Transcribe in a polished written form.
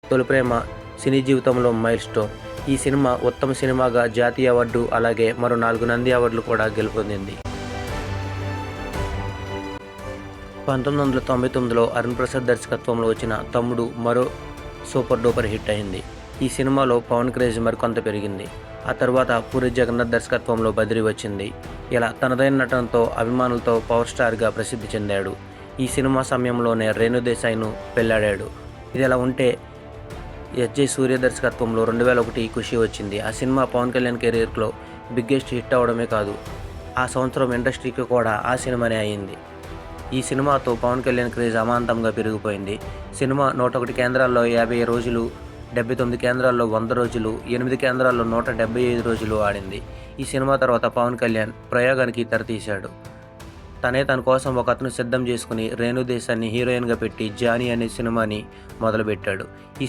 తొలిప్రేమ సినీ జీవితంలో mile stone. ఈ cinema ఉత్తమ సినిమాగా జాతీయ అవార్డు అలాగే మరో 4 నంది అవార్డులు కూడా గెలుపొందింది. 1999లో అరుణ్ ప్రసాద్ దర్శకత్వంలో వచ్చిన తమ్ముడు మరో సూపర్ డూపర్ హిట్ అయింది. ఈ సినిమాలో పవన్ క్రేజ్ మరికొంత పెరిగింది. ఆ తర్వాత పూరి జగన్నాథ్ దర్శకత్వంలో బద్రీ వచ్చింది. ఇలా తనదైన నటనతో అభిమానులతో పవర్ స్టార్గా ప్రసిద్ధి చెందాడు. ఈ సినిమా సమయంలోనే రేణు దేశాయ్ను పెళ్లాడాడు. ఇదిలా ఉంటే ఎస్జే సూర్య దర్శకత్వంలో 2001 ఖుషి వచ్చింది. ఆ సినిమా పవన్ కళ్యాణ్ కెరీర్లో బిగ్గెస్ట్ హిట్ అవడమే కాదు, ఆ సంవత్సరం ఇండస్ట్రీకి కూడా ఆ సినిమానే అయింది. ఈ సినిమాతో పవన్ కళ్యాణ్ క్రేజ్ అమాంతంగా పెరిగిపోయింది. సినిమా 101 కేంద్రాల్లో 50 రోజులు, 79 కేంద్రాల్లో 100 రోజులు, 8 కేంద్రాల్లో 175 రోజులు ఆడింది. ఈ సినిమా తర్వాత పవన్ కళ్యాణ్ ప్రయోగానికి తెరతీశాడు. తన కోసం ఒక అతను సిద్ధం చేసుకుని రేణు దేశాన్ని హీరోయిన్గా పెట్టి జానీ అనే సినిమాని మొదలుపెట్టాడు. ఈ